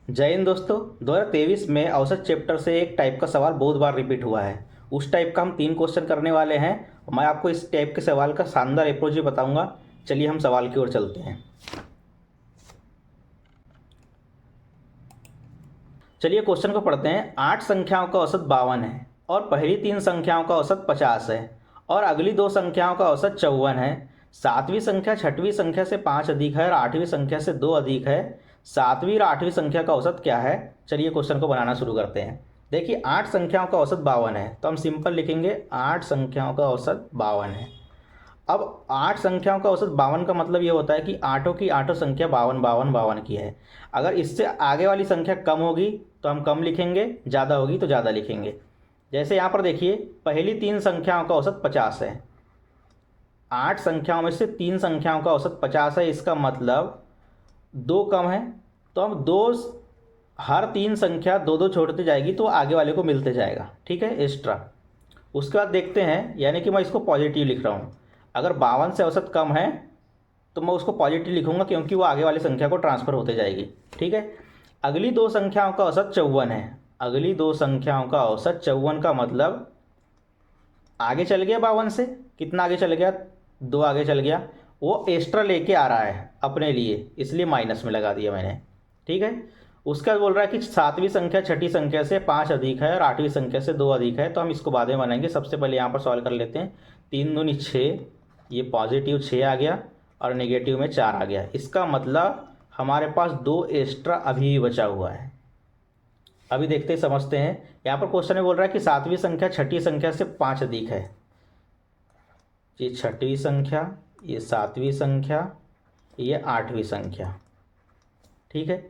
जय हिंद दोस्तों। 2023 में औसत चैप्टर से एक टाइप का सवाल बहुत बार रिपीट हुआ है। उस टाइप का हम 3 क्वेश्चन करने वाले हैं। मैं आपको इस टाइप के सवाल का शानदार अप्रोच भी बताऊंगा। चलिए हम सवाल की ओर चलते हैं। चलिए क्वेश्चन को पढ़ते हैं। 8 संख्याओं का औसत 52 है और पहली 3 संख्याओं का औसत 50 है और अगली 2 संख्याओं का औसत 54 है। 7वीं संख्या 6वीं संख्या से 5 अधिक है और 8वीं संख्या से 2 अधिक है। 7वीं और 8वीं संख्या का औसत क्या है? चलिए क्वेश्चन को बनाना शुरू करते हैं। देखिए 8 संख्याओं का औसत 52 है तो हम सिंपल लिखेंगे 8 संख्याओं का औसत 52 है। अब 8 संख्याओं का औसत 52 का मतलब ये होता है कि आठों की आठों संख्या 52 52 52 की है। अगर इससे आगे वाली संख्या कम होगी तो हम कम लिखेंगे, ज़्यादा होगी तो ज़्यादा लिखेंगे। जैसे यहाँ पर देखिए पहली 3 संख्याओं का औसत 50 है। 8 संख्याओं में से 3 संख्याओं का औसत 50 है, इसका मतलब 2 कम है। तो हम हर 3 संख्या 2 2 छोड़ते जाएगी तो आगे वाले को मिलते जाएगा, ठीक है, एक्स्ट्रा। उसके बाद देखते हैं, यानी कि मैं इसको पॉजिटिव लिख रहा हूँ। अगर 52 से औसत कम है तो मैं उसको पॉजिटिव लिखूंगा क्योंकि वो आगे वाली संख्या को ट्रांसफ़र होते जाएगी, ठीक है। अगली 2 संख्याओं का औसत 54 है। अगली 2 संख्याओं का औसत 54 का मतलब आगे चल गया 52 से। कितना आगे चल गया? 2 आगे चल गया। वो एक्स्ट्रा लेके आ रहा है अपने लिए, इसलिए माइनस में लगा दिया मैंने, ठीक है। उसका बोल रहा है कि 7वीं संख्या 6ठी संख्या से 5 अधिक है और 8वीं संख्या से 2 अधिक है। तो हम इसको बाद में बनाएंगे। सबसे पहले यहाँ पर सॉल्व कर लेते हैं। 3 दूनी 6, ये पॉजिटिव 6 आ गया और नेगेटिव में 4 आ गया। इसका मतलब हमारे पास 2 एक्स्ट्रा अभी भी बचा हुआ है। अभी देखते ही समझते हैं। यहाँ पर क्वेश्चन में बोल रहा है कि 7वीं संख्या 6ठी संख्या से 5 अधिक है। ये 6ठी संख्या, ये 7वीं संख्या, ये 8वीं संख्या, ठीक है।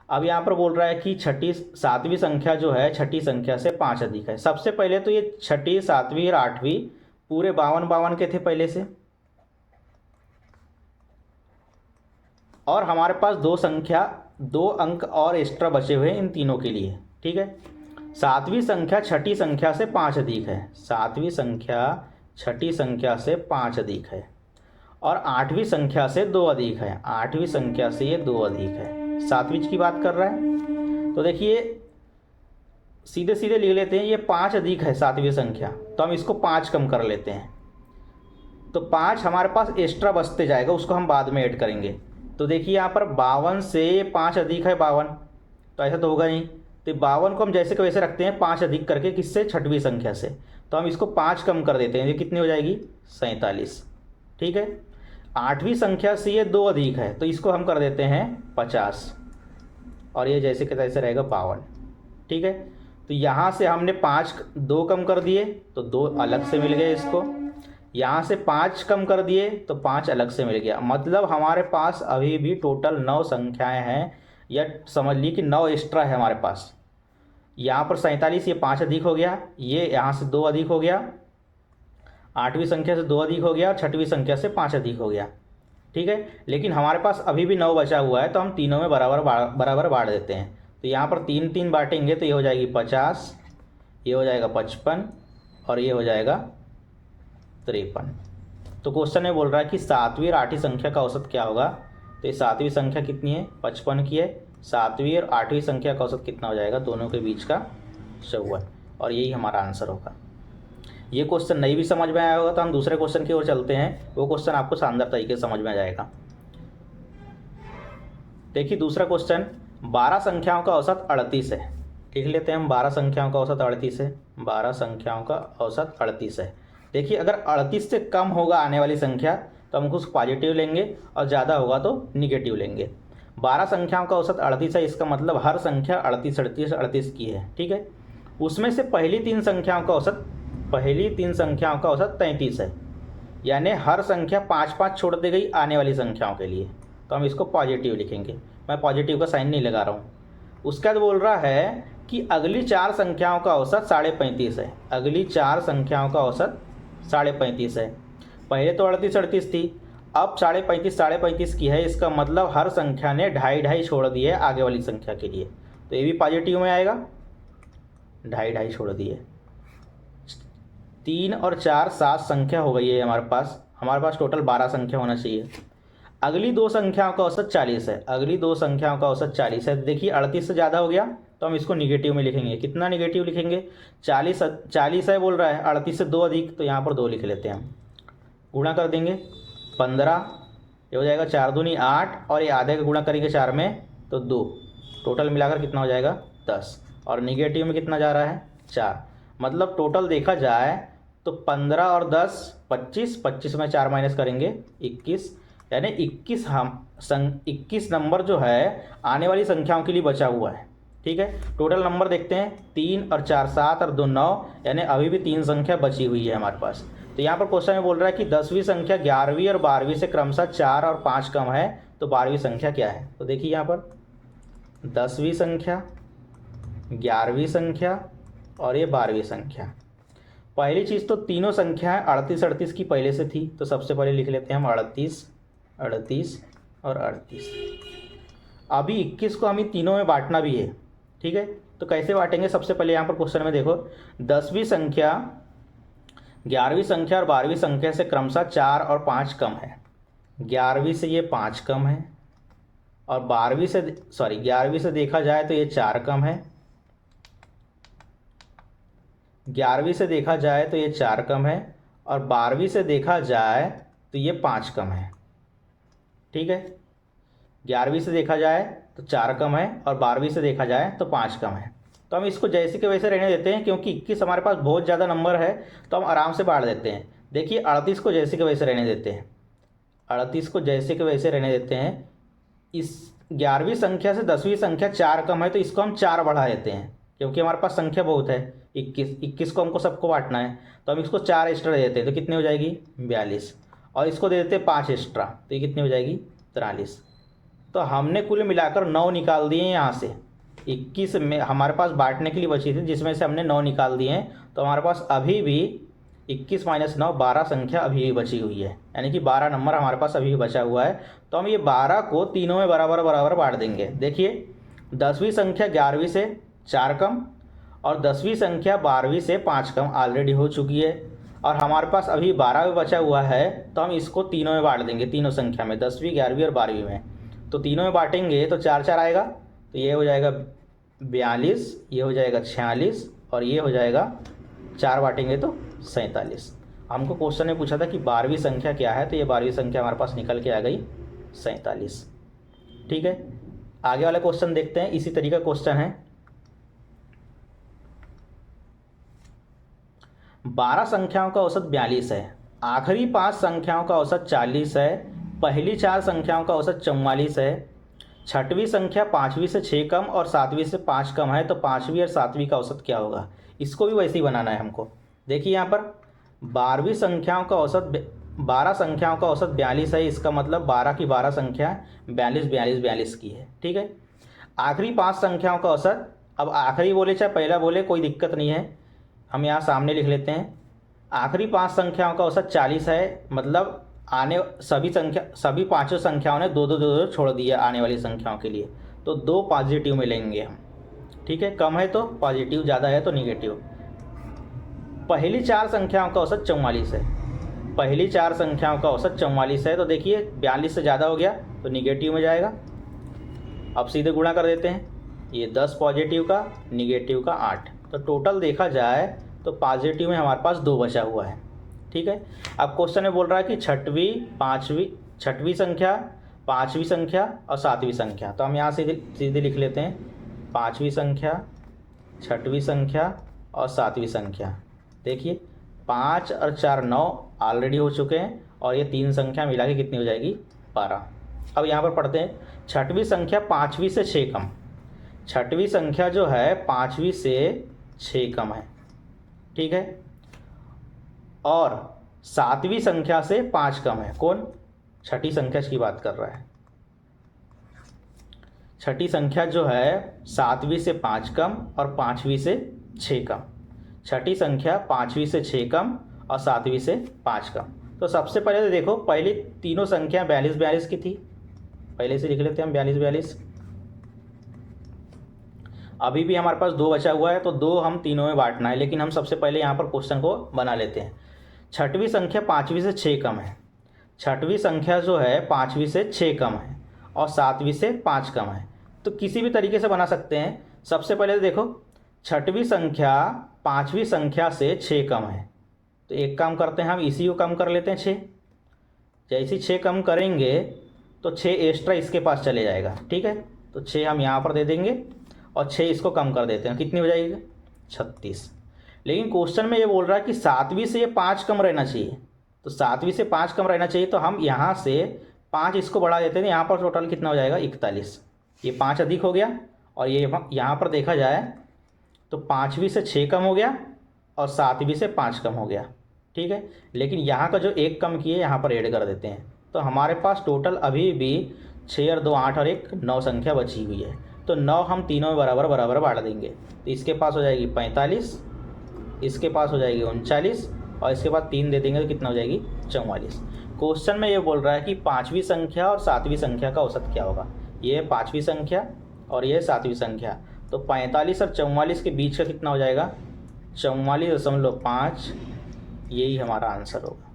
अब यहाँ पर बोल रहा है कि 7वीं संख्या जो है 6ठी संख्या से 5 अधिक है। सबसे पहले तो ये 6ठी 7वीं और 8वीं पूरे 52 52 के थे पहले से, और हमारे पास 2 अंक और एक्स्ट्रा बचे हुए हैं इन तीनों के लिए, ठीक है। 7वीं संख्या 6ठी संख्या से 5 अधिक है। 7वीं संख्या 6ठी संख्या से 5 अधिक है और 8वीं संख्या से 2 अधिक है। 8वीं संख्या से ये 2 अधिक है। 7वीं की बात कर रहा है तो देखिए सीधे सीधे लिख लेते हैं। ये 5 अधिक है 7वीं संख्या, तो हम इसको 5 कम कर लेते हैं। तो 5 हमारे पास एक्स्ट्रा बचते जाएगा, उसको हम बाद में ऐड करेंगे। तो देखिए यहाँ पर 52 से 5 अधिक है 52, तो ऐसा तो होगा नहीं। तो 52 को हम जैसे को वैसे रखते हैं 5 अधिक करके, किससे? 6वीं संख्या से। तो हम इसको 5 कम कर देते हैं। ये कितनी हो जाएगी? 47, ठीक है। 8वीं संख्या से ये 2 अधिक है तो इसको हम कर देते हैं 50 और ये जैसे के तैसे रहेगा 52, ठीक है। तो यहाँ से हमने 2 कम कर दिए तो 2 अलग से मिल गए इसको। यहाँ से 5 कम कर दिए तो 5 अलग से मिल गया। मतलब हमारे पास अभी भी टोटल 9 संख्याएं हैं, या समझ ली कि 9 एक्स्ट्रा है हमारे पास। यहाँ पर 47, ये 5 अधिक हो गया, ये यहाँ से 2 अधिक हो गया, 8वीं संख्या से 2 अधिक हो गया और 6वीं संख्या से 5 अधिक हो गया, ठीक है। लेकिन हमारे पास अभी भी 9 बचा हुआ है तो हम तीनों में बराबर बांट देते हैं। तो यहाँ पर 3 3 बांटेंगे तो ये हो जाएगी 50, ये हो जाएगा 55 और ये हो जाएगा 53। तो क्वेश्चन में बोल रहा है कि 7वीं और 8वीं संख्या का औसत क्या होगा। तो ये 7वीं संख्या कितनी है? 55 की है। 7वीं और 8वीं संख्या का औसत कितना हो जाएगा? दोनों के बीच का 54, और यही हमारा आंसर होगा। ये क्वेश्चन नहीं भी समझ में आया होगा तो हम दूसरे क्वेश्चन की ओर चलते हैं। वो क्वेश्चन आपको शानदार तरीके से समझ में आ जाएगा। देखिए दूसरा क्वेश्चन, 12 संख्याओं का औसत 38 है। लिख लेते हैं हम 12 संख्याओं का औसत 38 है। 12 संख्याओं का औसत 38 है। देखिए अगर 38 से कम होगा आने वाली संख्या तो हम कुछ पॉजिटिव लेंगे और ज़्यादा होगा तो निगेटिव लेंगे। 12 संख्याओं का औसत 38 है, इसका मतलब हर संख्या 38 38 38 की है, ठीक है। उसमें से पहली 3 संख्याओं का औसत 33 है, यानी हर संख्या 5 5 छोड़ दी गई आने वाली संख्याओं के लिए, तो हम इसको पॉजिटिव लिखेंगे। मैं पॉजिटिव का साइन नहीं लगा रहा हूँ। उसके बाद बोल रहा है कि अगली 4 संख्याओं का औसत 35.5 है। अगली 4 संख्याओं का औसत 35.5 है। पहले तो 38 38 थी, अब 35.5 की है। इसका मतलब हर संख्या ने 2.5 छोड़ दिए आगे वाली संख्या के लिए, तो ये भी पॉजिटिव में आएगा। 2.5 छोड़ दिए। 3 और 4 7 संख्या हो गई है हमारे पास टोटल 12 संख्या होना चाहिए। अगली दो संख्याओं का औसत 40 है, अगली दो संख्याओं का औसत 40 है। देखिए 38 से ज़्यादा हो गया तो हम इसको निगेटिव में लिखेंगे। कितना निगेटिव लिखेंगे? 40 है बोल रहा है, 38 से 2 अधिक, तो यहाँ पर 2 लिख लेते हैं हम। गुणा कर देंगे 15, ये हो जाएगा 4 दूनी 8, और ये आधे का गुणा करेंगे 4 में तो 2, टोटल मिलाकर कितना हो जाएगा 10। और निगेटिव में कितना जा रहा है 4, मतलब टोटल देखा जाए तो 15 और 10 25, 25 में 4 माइनस करेंगे 21, यानी 21 नंबर जो है आने वाली संख्याओं के लिए बचा हुआ है। ठीक है, टोटल नंबर देखते हैं, 3 और 4 7 और 2 9, यानी अभी भी 3 संख्या बची हुई है हमारे पास। तो यहाँ पर क्वेश्चन में बोल रहा है कि 10वीं संख्या 11वीं और 12वीं से क्रमशः 4 और 5 कम है, तो 12वीं संख्या क्या है? तो देखिए यहाँ पर 10वीं संख्या, 11वीं संख्या और ये 12वीं संख्या। पहली चीज़ तो तीनों संख्याएं 38 की पहले से थी, तो सबसे पहले लिख लेते हैं हम 38 और 38। अभी 21 को हमें तीनों में बांटना भी है। ठीक है, तो कैसे बांटेंगे? सबसे पहले यहाँ पर क्वेश्चन में देखो, 10वीं संख्या 11वीं संख्या और 12वीं संख्या से क्रमशः 4 और 5 कम है। 11वीं से ये 5 कम है, और 11वीं से देखा जाए तो ये 4 कम है। 11वीं से देखा जाए तो ये 4 कम है, और 12वीं से देखा जाए तो ये 5 कम है। ठीक है, 11वीं से देखा जाए तो 4 कम है, और 12वीं से देखा जाए तो 5 कम है। तो हम इसको जैसे के वैसे रहने देते हैं, क्योंकि 21 हमारे पास बहुत ज़्यादा नंबर है, तो हम आराम से बांट देते हैं। देखिए 38 को जैसे के वैसे रहने देते हैं, 38 को जैसे के वैसे रहने देते हैं। इस 11वीं संख्या से 10वीं संख्या 4 कम है, तो इसको हम 4 बढ़ा देते हैं, क्योंकि हमारे पास संख्या बहुत है। 21 को हमको सबको बांटना है, तो हम इसको 4 एक्स्ट्रा दे देते हैं, तो कितनी हो जाएगी 42, और इसको दे देते हैं 5 एक्स्ट्रा, तो ये कितनी हो जाएगी 43। तो हमने कुल मिलाकर 9 निकाल दिए यहाँ से। 21 में हमारे पास बांटने के लिए बची थी, जिसमें से हमने 9 निकाल दिए हैं, तो हमारे पास अभी भी 21 - 9 12 संख्या अभी भी बची हुई है, यानी कि 12 नंबर हमारे पास अभी भी बचा हुआ है। तो हम ये 12 को तीनों में बराबर बराबर बांट देंगे। देखिए 10वीं संख्या 11वीं से 4 कम, और 10वीं संख्या 12वीं से 5 कम ऑलरेडी हो चुकी है, और हमारे पास अभी 12 में बचा हुआ है, तो हम इसको तीनों में बांट देंगे, तीनों संख्या में, 10वीं 11वीं और 12वीं में। तो तीनों में बांटेंगे तो 4 4 आएगा, तो ये हो जाएगा 42, ये हो जाएगा 46, और ये हो जाएगा 4 बांटेंगे तो 47। हमको क्वेश्चन में पूछा था कि 12वीं संख्या क्या है, तो ये 12वीं संख्या हमारे पास निकल के आ गई 47। ठीक है, आगे वाला क्वेश्चन देखते हैं। इसी तरीका क्वेश्चन है, 12 संख्याओं का औसत 42 है, आखिरी 5 संख्याओं का औसत 40 है, पहली 4 संख्याओं का औसत 44 है, छठवीं संख्या 5वीं से 6 कम और 7वीं से 5 कम है, तो 5वीं और 7वीं का औसत क्या होगा? इसको भी वैसे ही बनाना है हमको। देखिए यहाँ पर 12 संख्याओं का औसत 42 है, इसका मतलब 12 की 12 संख्या 42 42 42 की है। ठीक है, आखिरी 5 संख्याओं का औसत, अब आखिरी बोले चाहे पहला बोले कोई दिक्कत नहीं है, हम यहाँ सामने लिख लेते हैं। आखिरी 5 संख्याओं का औसत 40 है, मतलब सभी पांचों संख्याओं ने 2 2 2 2 छोड़ दिया आने वाली संख्याओं के लिए, तो 2 पॉजिटिव में लेंगे हम। ठीक है, कम है तो पॉजिटिव, ज़्यादा है तो निगेटिव। पहली 4 संख्याओं का औसत 44 है, पहली 4 संख्याओं का औसत 44 है, तो देखिए 42 से ज़्यादा हो गया तो निगेटिव में जाएगा। अब सीधे गुणा कर देते हैं, ये 10 पॉजिटिव का, निगेटिव का 8, तो टोटल देखा जाए तो पॉजिटिव में हमारे पास 2 बचा हुआ है। ठीक है, अब क्वेश्चन में बोल रहा है कि छठवीं संख्या, 5वीं संख्या और 7वीं संख्या, तो हम यहाँ से सीधे लिख लेते हैं 5वीं संख्या, 6वीं संख्या और 7वीं संख्या। देखिए 5 और 4 9 ऑलरेडी हो चुके हैं, और ये 3 संख्या मिला के कितनी हो जाएगी 12। अब यहाँ पर पढ़ते हैं, 6वीं संख्या 5वीं से 6 कम, 6वीं संख्या जो है 5वीं से 6 कम है। ठीक है, और 7वीं संख्या से 5 कम है। कौन? छठी संख्या की बात कर रहा है। छठी संख्या जो है 7वीं से 5 कम और 5वीं से 6 कम, छठी संख्या 5वीं से 6 कम और 7वीं से 5 कम। तो सबसे पहले तो देखो, पहली तीनों संख्या 42 42 की थी, पहले से लिख लेते हैं हम 42 42। अभी भी हमारे पास 2 बचा हुआ है, तो 2 हम तीनों में बांटना है, लेकिन हम सबसे पहले यहाँ पर क्वेश्चन को बना लेते हैं। छठवीं संख्या 5वीं से 6 कम है, छठवीं संख्या जो है पाँचवीं से 6 कम है और सातवीं से 5 कम है। तो किसी भी तरीके से बना सकते हैं। सबसे पहले तो देखो, छठवीं संख्या पाँचवीं संख्या से 6 कम है, तो एक काम करते हैं, हम इसी को कम कर लेते हैं 6। जैसे 6 कम करेंगे तो 6 एक्स्ट्रा इसके पास चले जाएगा, ठीक है। तो 6 हम यहाँ पर दे देंगे और 6 इसको कम कर देते हैं, कितनी हो जाएगी 36। लेकिन क्वेश्चन में ये बोल रहा है कि सातवीं से ये 5 कम रहना चाहिए, तो सातवीं से 5 कम रहना चाहिए, तो हम यहाँ से 5 इसको बढ़ा देते हैं। यहाँ पर टोटल कितना हो जाएगा 41। ये 5 अधिक हो गया और ये यहाँ पर देखा जाए तो पाँचवीं से 6 कम हो गया और सातवीं से 5 कम हो गया, ठीक है। लेकिन यहाँ का जो एक कम किए यहाँ पर ऐड कर देते हैं, तो हमारे पास टोटल अभी भी 6 और 2 8 और 1 9 संख्या बची हुई है। तो 9 हम तीनों में बराबर बराबर बांट देंगे, तो इसके पास हो जाएगी 45, इसके पास हो जाएगी 39 और इसके बाद 3 दे देंगे तो कितना हो जाएगी 44। क्वेश्चन में ये बोल रहा है कि पाँचवीं संख्या और सातवीं संख्या का औसत क्या होगा। ये है पाँचवीं संख्या और ये सातवीं संख्या, तो 45 और 44 के बीच का कितना हो जाएगा 44.5। यही हमारा आंसर होगा,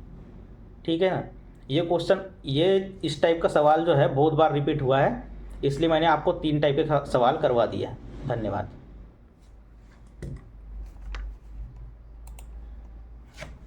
ठीक है ना। ये क्वेश्चन, ये इस टाइप का सवाल जो है बहुत बार रिपीट हुआ है, इसलिए मैंने आपको 3 टाइप के सवाल करवा दिया। धन्यवाद।